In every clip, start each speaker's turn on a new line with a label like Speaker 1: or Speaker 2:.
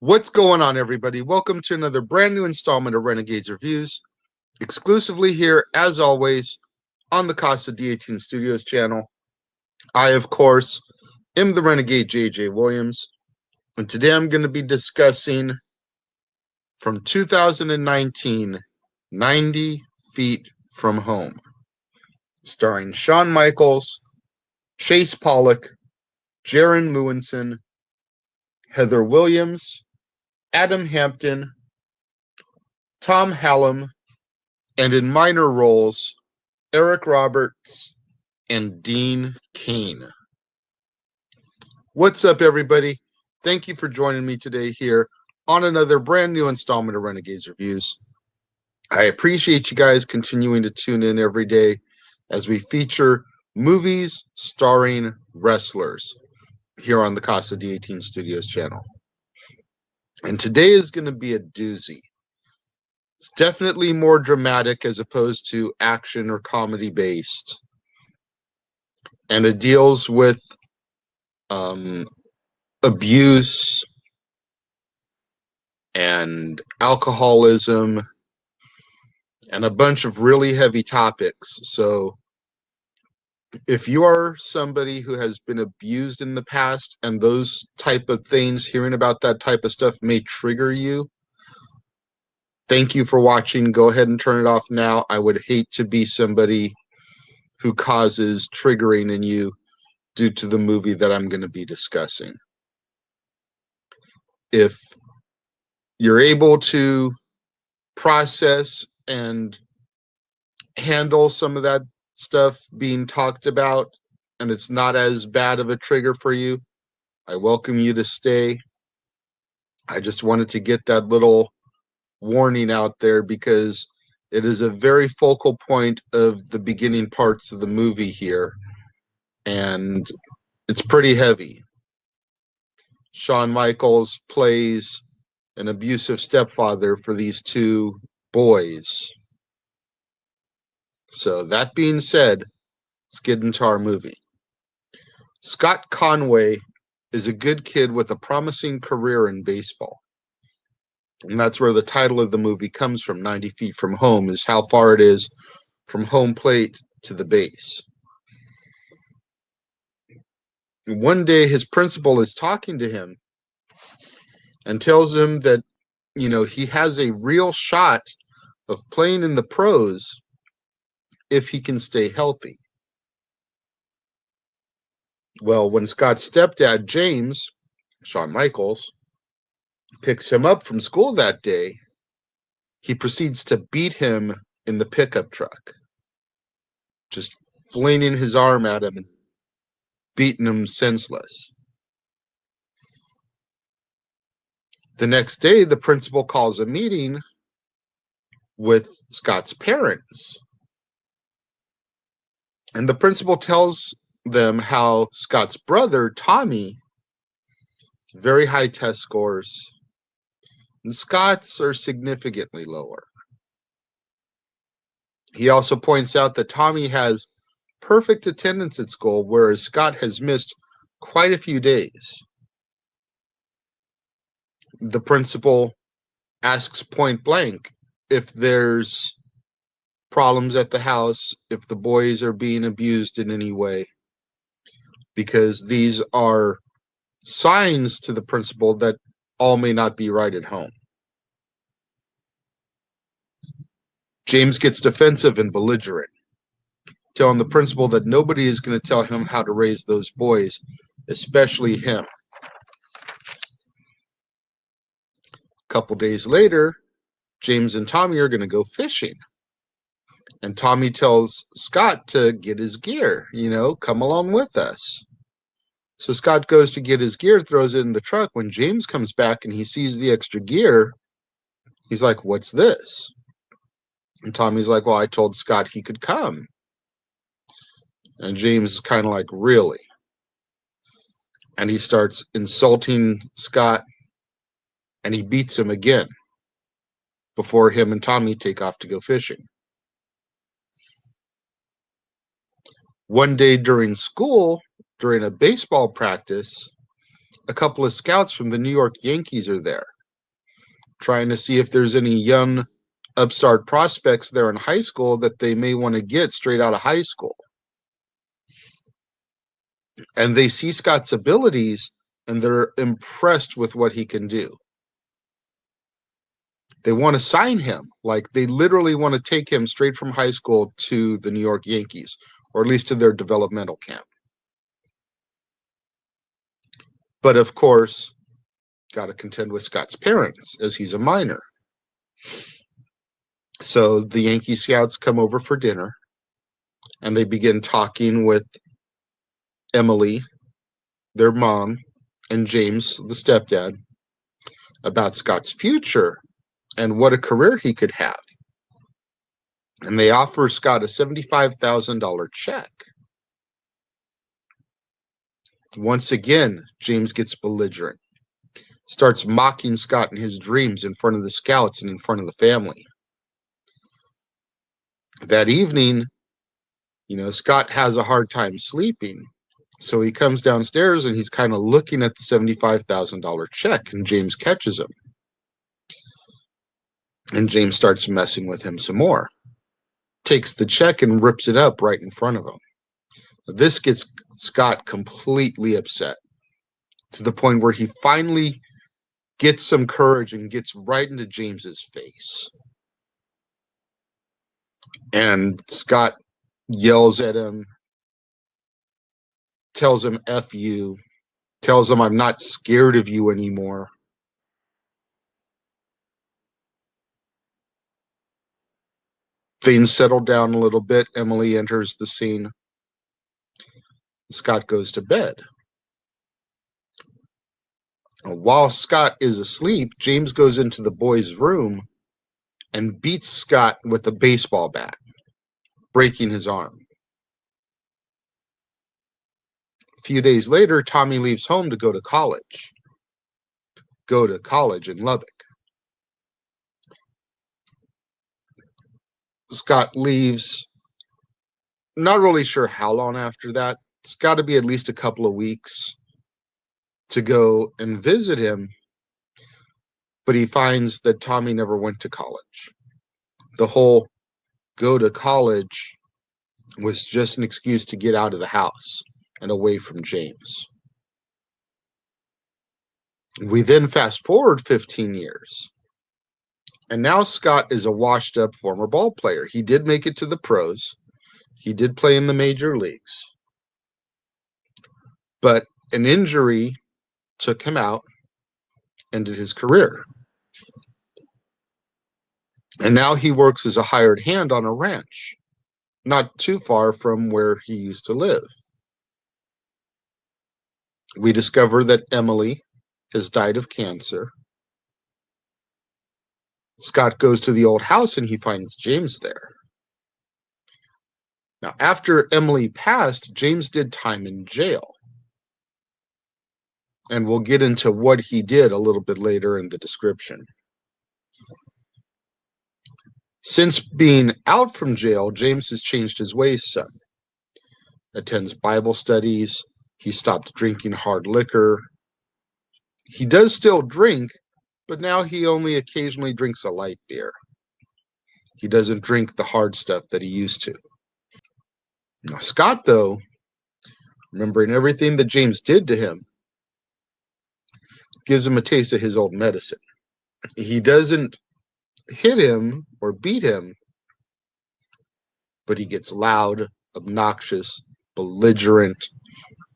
Speaker 1: What's going on, everybody? Welcome to another brand new installment of Renegades Reviews, exclusively here, as always, on the Casa D18 Studios channel. I, of course, am the Renegade J.J. Williams, and today I'm going to be discussing from 2019, 90 Feet from Home, starring Shawn Michaels, Chase Pollock, Jaren Lewinson, Heather Williams, Adam Hampton, Thom Hallum, and in minor roles, Eric Roberts and Dean Cain. What's up, everybody? Thank you for joining me today here on another brand new installment of Renegades Reviews. I appreciate you guys continuing to tune in every day as we feature movies starring wrestlers here on the Casa D18 Studios channel. And today is going to be a doozy. It's definitely more dramatic as opposed to action or comedy based. And it deals with abuse and alcoholism and a bunch of really heavy topics. So if you are somebody who has been abused in the past and those type of things, hearing about that type of stuff may trigger you, thank you for watching. Go ahead and turn it off now. I would hate to be somebody who causes triggering in you due to the movie that I'm going to be discussing. If you're able to process and handle some of that stuff being talked about and it's not as bad of a trigger for you, I welcome you to stay. I just wanted to get that little warning out there because it is a very focal point of the beginning parts of the movie here, and it's pretty heavy. Shawn Michaels plays an abusive stepfather for these two boys. So that being said, let's get into our movie. Scott Conway is a good kid with a promising career in baseball. And that's where the title of the movie comes from, 90 Feet from Home, is how far it is from home plate to the base. One day his principal is talking to him and tells him that, he has a real shot of playing in the pros if he can stay healthy. Well, when Scott's stepdad, James, Shawn Michaels, picks him up from school that day, he proceeds to beat him in the pickup truck, just flinging his arm at him and beating him senseless. The next day, the principal calls a meeting with Scott's parents. And the principal tells them how Scott's brother, Tommy, very high test scores, And Scott's are significantly lower. He also points out that Tommy has perfect attendance at school, whereas Scott has missed quite a few days. The principal asks point blank if there's problems at the house, if the boys are being abused in any way, because these are signs to the principal that all may not be right at home. James gets defensive and belligerent, telling the principal that nobody is going to tell him how to raise those boys, especially him. A couple days later, James and Tommy are going to go fishing. And Tommy tells Scott to get his gear, come along with us. So Scott goes to get his gear, throws it in the truck. When James comes back and he sees the extra gear, he's like, "What's this?" And Tommy's like, "Well, I told Scott he could come." And James is kind of like, "Really?" And he starts insulting Scott, and he beats him again before him and Tommy take off to go fishing. One day during school, during a baseball practice, a couple of scouts from the New York Yankees are there, trying to see if there's any young upstart prospects there in high school that they may want to get straight out of high school. And they see Scott's abilities, and they're impressed with what he can do. They want to sign him. Like, they literally want to take him straight from high school to the New York Yankees, or at least to their developmental camp. But of course, got to contend with Scott's parents, as he's a minor. So the Yankee scouts come over for dinner, and they begin talking with Emily, their mom, and James, the stepdad, about Scott's future and what a career he could have. And they offer Scott a $75,000 check. Once again, James gets belligerent, starts mocking Scott in his dreams in front of the scouts and in front of the family. That evening, Scott has a hard time sleeping. So he comes downstairs and he's kind of looking at the $75,000 check, and James catches him. And James starts messing with him some more. Takes the check and rips it up right in front of him. This gets Scott completely upset, to the point where he finally gets some courage and gets right into James's face. And Scott yells at him, tells him "F you," tells him, "I'm not scared of you anymore." Things settle down a little bit. Emily enters the scene. Scott goes to bed. While Scott is asleep, James goes into the boys' room and beats Scott with a baseball bat, breaking his arm. A few days later, Tommy leaves home to go to college in Lubbock. Scott leaves, not really sure how long after that. It's got to be at least a couple of weeks to go and visit him, but he finds that Tommy never went to college. The whole go to college was just an excuse to get out of the house and away from James. We then fast forward 15 years. And now Scott is a washed up former ball player. He did make it to the pros. He did play in the major leagues. But an injury took him out, ended his career. And now he works as a hired hand on a ranch, not too far from where he used to live. We discover that Emily has died of cancer. Scott goes to the old house and he finds James there. Now, after Emily passed, James did time in jail. And we'll get into what he did a little bit later in the description. Since being out from jail, James has changed his ways some. Attends Bible studies. He stopped drinking hard liquor. He does still drink, but now he only occasionally drinks a light beer. He doesn't drink the hard stuff that he used to. Now, Scott, though, remembering everything that James did to him, gives him a taste of his old medicine. He doesn't hit him or beat him, but he gets loud, obnoxious, belligerent,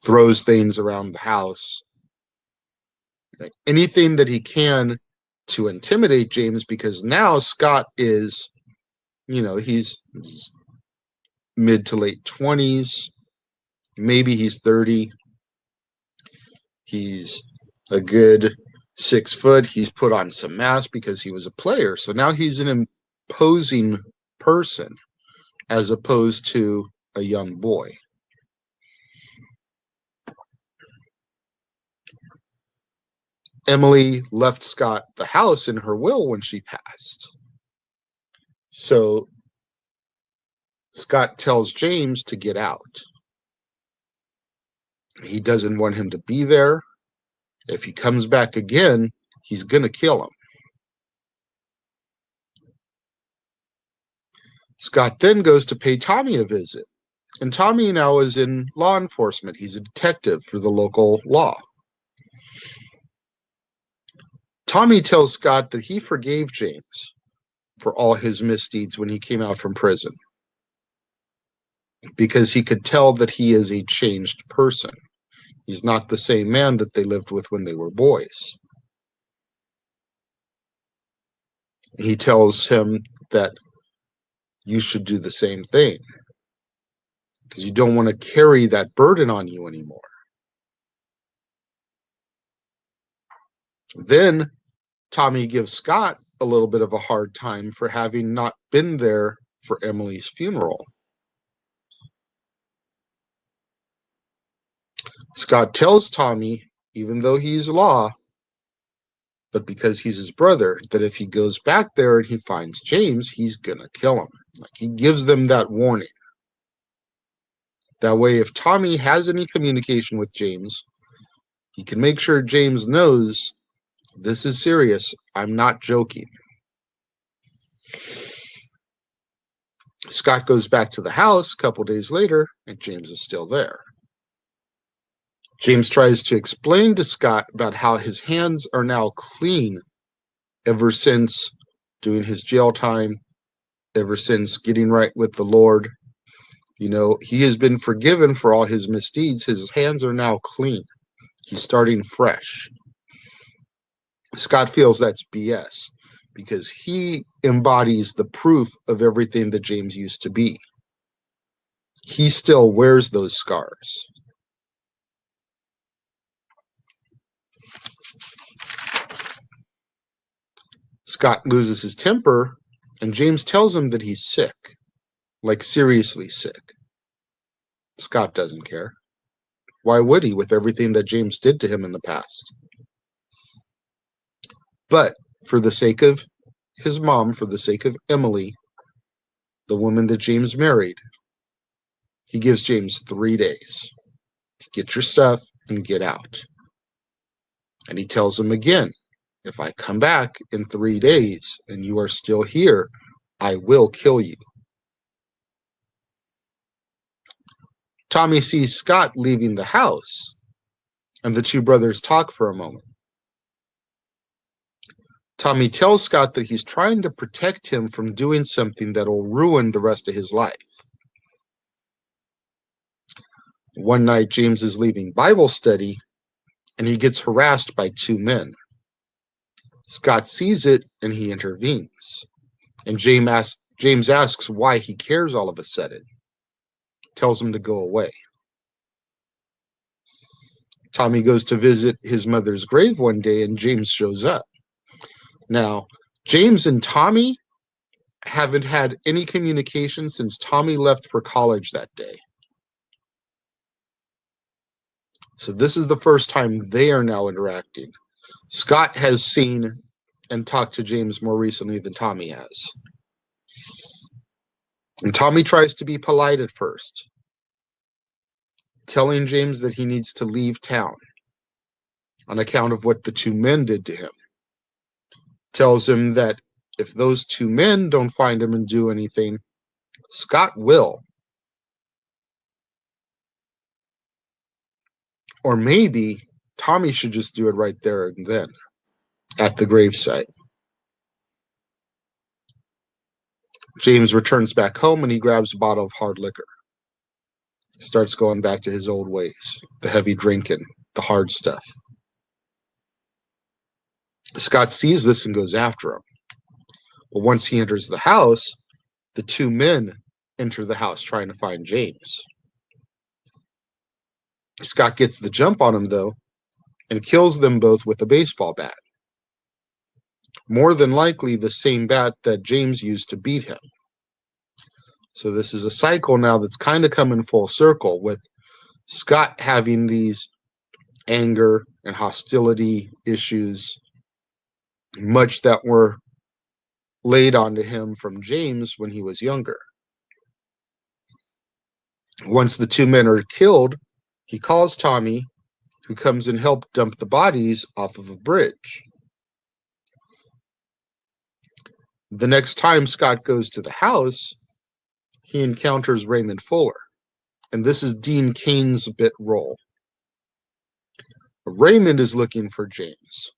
Speaker 1: throws things around the house. Like anything that he can to intimidate James, because now Scott is, he's mid to late 20s. Maybe he's 30. He's a good 6 foot. He's put on some mass because he was a player. So now he's an imposing person as opposed to a young boy. Emily left Scott the house in her will when she passed. So Scott tells James to get out. He doesn't want him to be there. If he comes back again, he's going to kill him. Scott then goes to pay Tommy a visit. And Tommy now is in law enforcement. He's a detective for the local law. Tommy tells Scott that he forgave James for all his misdeeds when he came out from prison, because he could tell that he is a changed person. He's not the same man that they lived with when they were boys. He tells him that you should do the same thing because you don't want to carry that burden on you anymore. Then Tommy gives Scott a little bit of a hard time for having not been there for Emily's funeral. Scott tells Tommy, even though he's law, but because he's his brother, that if he goes back there and he finds James, he's going to kill him. Like, he gives them that warning. That way, if Tommy has any communication with James, he can make sure James knows this is serious. I'm not joking. Scott goes back to the house a couple days later, and James is still there. James tries to explain to Scott about how his hands are now clean ever since doing his jail time, ever since getting right with the Lord. He has been forgiven for all his misdeeds. His hands are now clean. He's starting fresh. Scott feels that's BS because he embodies the proof of everything that James used to be. He still wears those scars. Scott loses his temper, and James tells him that he's sick, like seriously sick. Scott doesn't care. Why would he, with everything that James did to him in the past? But for the sake of his mom, for the sake of Emily, the woman that James married, he gives James 3 days to get your stuff and get out. And he tells him again, if I come back in 3 days and you are still here, I will kill you. Tommy sees Scott leaving the house, and the two brothers talk for a moment. Tommy tells Scott that he's trying to protect him from doing something that will ruin the rest of his life. One night, James is leaving Bible study, and he gets harassed by 2 men. Scott sees it, and he intervenes. And James asks why he cares all of a sudden. Tells him to go away. Tommy goes to visit his mother's grave one day, and James shows up. Now, James and Tommy haven't had any communication since Tommy left for college that day. So this is the first time they are now interacting. Scott has seen and talked to James more recently than Tommy has. And Tommy tries to be polite at first, telling James that he needs to leave town on account of what the two men did to him. Tells him that if those two men don't find him and do anything, Scott will. Or maybe Tommy should just do it right there and then at the gravesite. James returns back home and he grabs a bottle of hard liquor. Starts going back to his old ways, the heavy drinking, the hard stuff. Scott sees this and goes after him. But once he enters the house, the two men enter the house trying to find James. Scott gets the jump on him, though, and kills them both with a baseball bat. More than likely the same bat that James used to beat him. So this is a cycle now that's kind of coming full circle, with Scott having these anger and hostility issues, much that were laid onto him from James when he was younger. Once the two men are killed, he calls Tommy, who comes and helps dump the bodies off of a bridge. The next time Scott goes to the house, he encounters Raymond Fuller, and this is Dean Cain's bit role. Raymond is looking for James,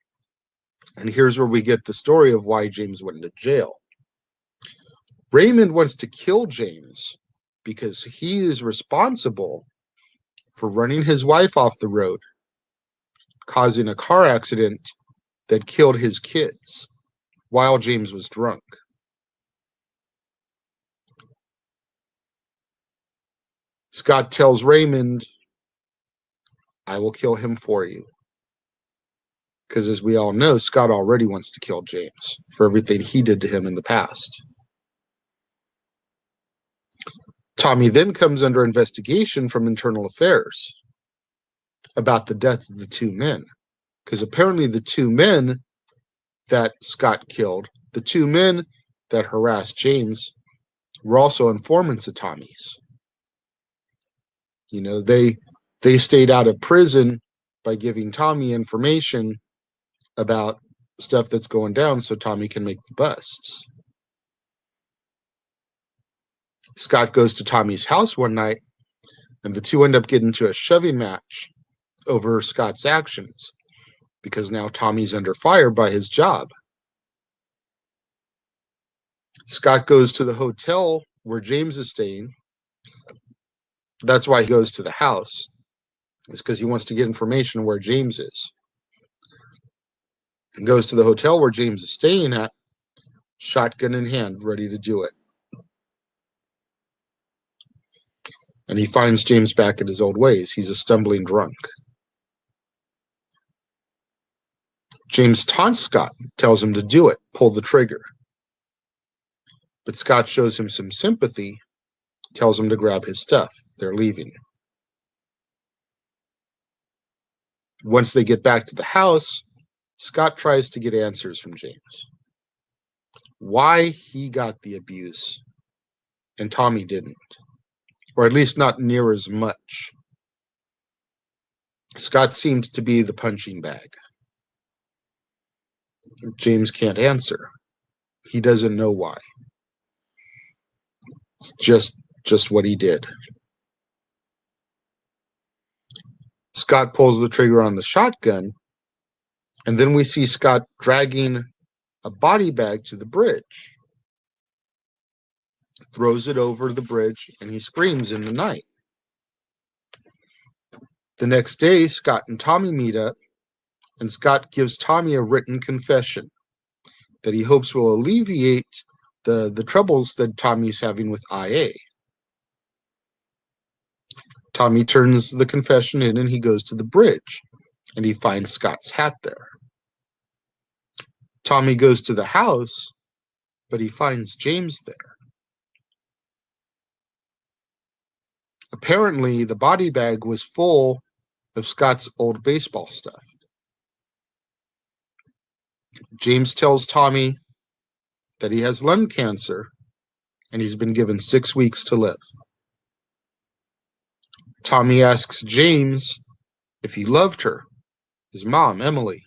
Speaker 1: and here's where we get the story of why James went into jail. Raymond wants to kill James because he is responsible for running his wife off the road, causing a car accident that killed his kids while James was drunk. Scott tells Raymond, I will kill him for you. Because as we all know, Scott already wants to kill James for everything he did to him in the past. Tommy then comes under investigation from Internal Affairs about the death of the two men. Because apparently the two men that Scott killed, the two men that harassed James, were also informants of Tommy's. You know, they stayed out of prison by giving Tommy information about stuff that's going down so Tommy can make the busts. Scott goes to Tommy's house one night, and the two end up getting into a shoving match over Scott's actions, because now Tommy's under fire by his job. Scott goes to the hotel where James is staying. That's why he goes to the house. It's because he wants to get information where James is. He goes to the hotel where James is staying at, shotgun in hand, ready to do it. And he finds James back at his old ways. He's a stumbling drunk. James taunts Scott, tells him to do it, pull the trigger. But Scott shows him some sympathy, tells him to grab his stuff. They're leaving. Once they get back to the house, Scott tries to get answers from James. Why he got the abuse and Tommy didn't, or at least not near as much. Scott seemed to be the punching bag. James can't answer. He doesn't know why. It's just what he did. Scott pulls the trigger on the shotgun, and then we see Scott dragging a body bag to the bridge. Throws it over the bridge, and he screams in the night. The next day, Scott and Tommy meet up, and Scott gives Tommy a written confession that he hopes will alleviate the troubles that Tommy's having with IA. Tommy turns the confession in and he goes to the bridge, and he finds Scott's hat there. Tommy goes to the house, but he finds James there. Apparently, the body bag was full of Scott's old baseball stuff. James tells Tommy that he has lung cancer and he's been given 6 weeks to live. Tommy asks James if he loved her, his mom, Emily.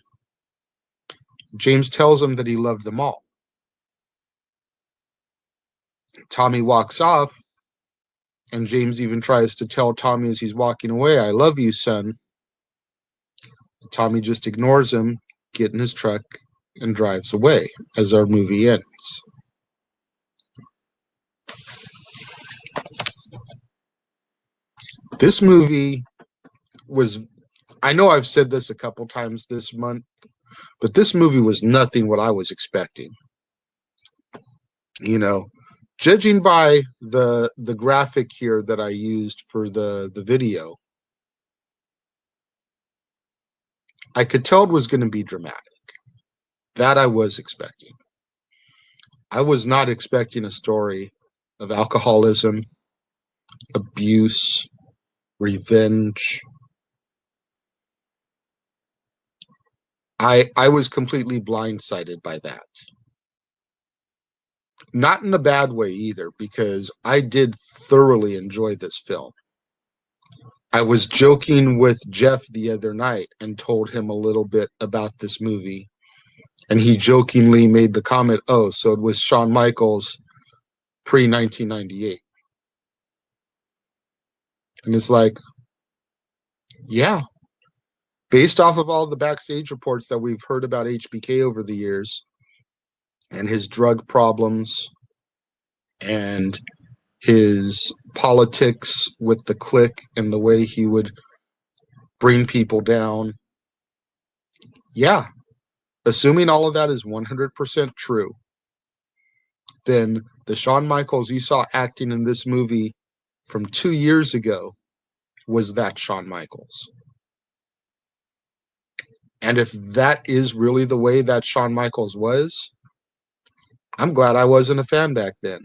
Speaker 1: James tells him that he loved them all. Tommy walks off, and James even tries to tell Tommy as he's walking away, "I love you, son." Tommy just ignores him, gets in his truck, and drives away as our movie ends. This movie was, I know I've said this a couple times this month, but this movie was nothing what I was expecting. You know, judging by the graphic here that I used for the video, I could tell it was going to be dramatic. That I was expecting. I was not expecting a story of alcoholism, abuse, revenge. I was completely blindsided by that. Not in a bad way either, because I did thoroughly enjoy this film. I was joking with Jeff the other night and told him a little bit about this movie, and he jokingly made the comment, "Oh, so it was Shawn Michaels pre-1998." And it's like, yeah, based off of all the backstage reports that we've heard about HBK over the years and his drug problems and his politics with the clique and the way he would bring people down. Yeah, assuming all of that is 100% true, then the Shawn Michaels you saw acting in this movie from 2 years ago was that Shawn Michaels. And if that is really the way that Shawn Michaels was, I'm glad I wasn't a fan back then,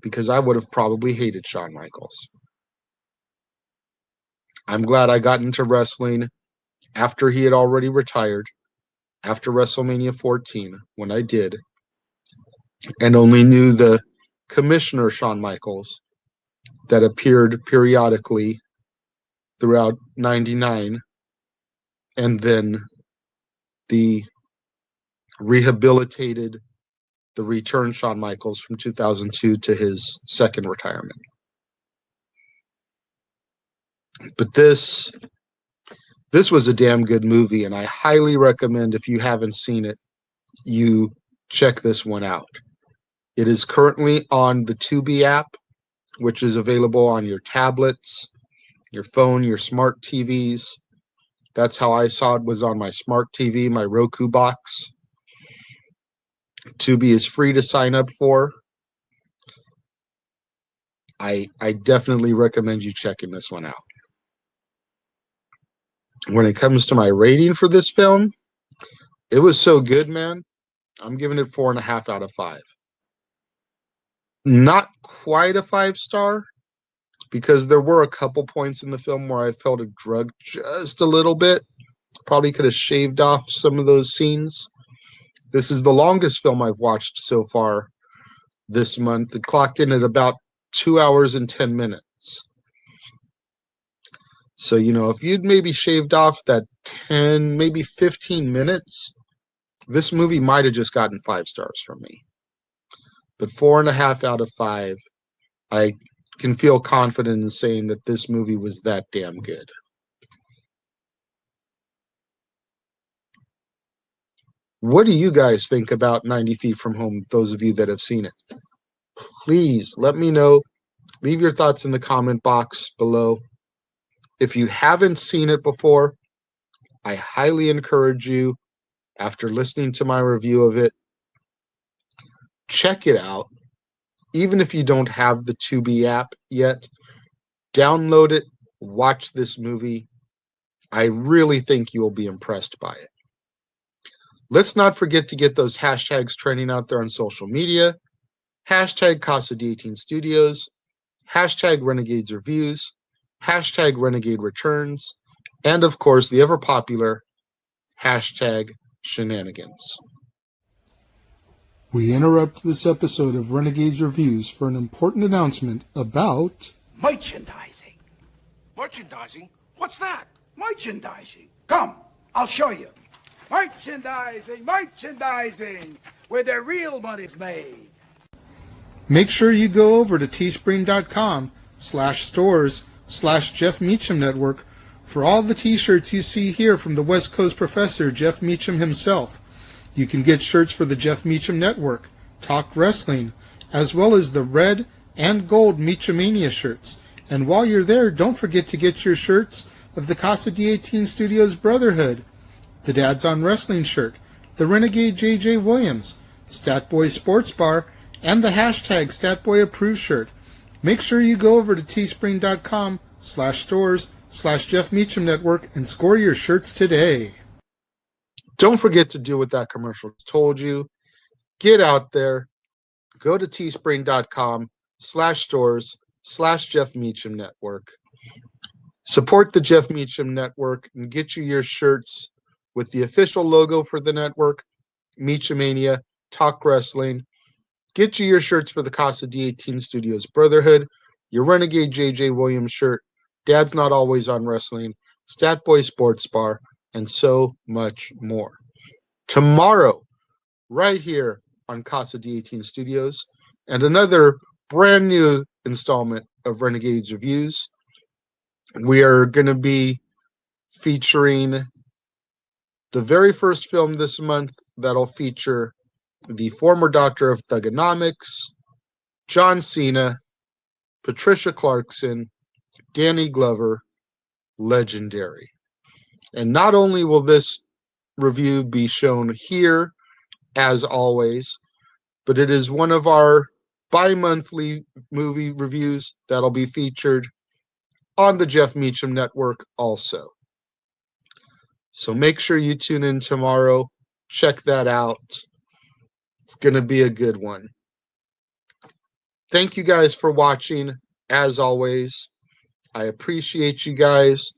Speaker 1: because I would have probably hated Shawn Michaels. I'm glad I got into wrestling after he had already retired, after WrestleMania 14, when I did, and only knew the Commissioner Shawn Michaels that appeared periodically throughout 99, and then the rehabilitated, the return Shawn Michaels from 2002 to his second retirement. But this was a damn good movie, and I highly recommend, if you haven't seen it, you check this one out. It is currently on the Tubi app, which is available on your tablets, your phone, your smart TVs. That's how I saw it, was on my smart TV, my Roku box. Tubi is free to sign up for. I definitely recommend you checking this one out. When it comes to my rating for this film, it was so good, man. I'm giving it 4.5 out of 5. Not quite a 5-star, because there were a couple points in the film where I felt it drugged just a little bit. Probably could have shaved off some of those scenes. This is the longest film I've watched so far this month. It clocked in at about 2 hours and 10 minutes. So, if you'd maybe shaved off that 10, maybe 15 minutes, this movie might have just gotten 5 stars from me. But 4.5 out of 5, I can feel confident in saying that this movie was that damn good. What do you guys think about 90 Feet from Home, those of you that have seen it? Please let me know. Leave your thoughts in the comment box below. If you haven't seen it before, I highly encourage you, after listening to my review of it, check it out. Even if you don't have the Tubi app yet, download it, watch this movie. I really think you will be impressed by it. Let's not forget to get those hashtags trending out there on social media. Hashtag Casa D18 Studios, hashtag Renegades Reviews, hashtag Renegade Returns, and of course the ever popular hashtag Shenanigans.
Speaker 2: We interrupt this episode of Renegades Reviews for an important announcement about
Speaker 3: merchandising.
Speaker 4: Merchandising? What's that?
Speaker 3: Merchandising. Come, I'll show you. Merchandising, where the real money's made.
Speaker 2: Make sure you go over to teespring.com/stores/Jeff Meacham Network for all the t-shirts you see here from the West Coast professor, Jeff Meacham himself. You can get shirts for the Jeff Meacham Network, Talk Wrestling, as well as the red and gold Meachamania shirts. And while you're there, don't forget to get your shirts of the Casa D18 Studios Brotherhood, the Dads on Wrestling shirt, the Renegade JJ Williams, Statboy Sports Bar, and the hashtag StatBoyApproved shirt. Make sure you go over to teespring.com/stores/Jeff Meacham Network and score your shirts today.
Speaker 1: Don't forget to do what that commercial told you. Get out there. Go to teespring.com/stores/Jeff Meacham Network. Support the Jeff Meacham Network and get you your shirts with the official logo for the network, Meachamania, Talk Wrestling. Get you your shirts for the Casa D18 Studios Brotherhood, your Renegade JJ Williams shirt, Dad's Not Always on Wrestling, Statboy Sports Bar, and so much more. Tomorrow, right here on Casa D18 Studios, and another brand new installment of Renegades Reviews. We are going to be featuring the very first film this month that'll feature the former Doctor of Thugonomics, John Cena, Patricia Clarkson, Danny Glover, Legendary. And not only will this review be shown here, as always, but it is one of our bi-monthly movie reviews that'll be featured on the Jeff Meacham Network also. So make sure you tune in tomorrow. Check that out. It's going to be a good one. Thank you guys for watching, as always. I appreciate you guys.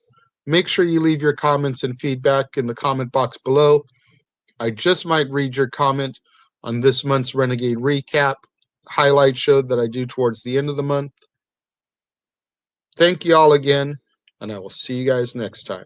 Speaker 1: Make sure you leave your comments and feedback in the comment box below. I just might read your comment on this month's Renegade Recap highlight show that I do towards the end of the month. Thank you all again, and I will see you guys next time.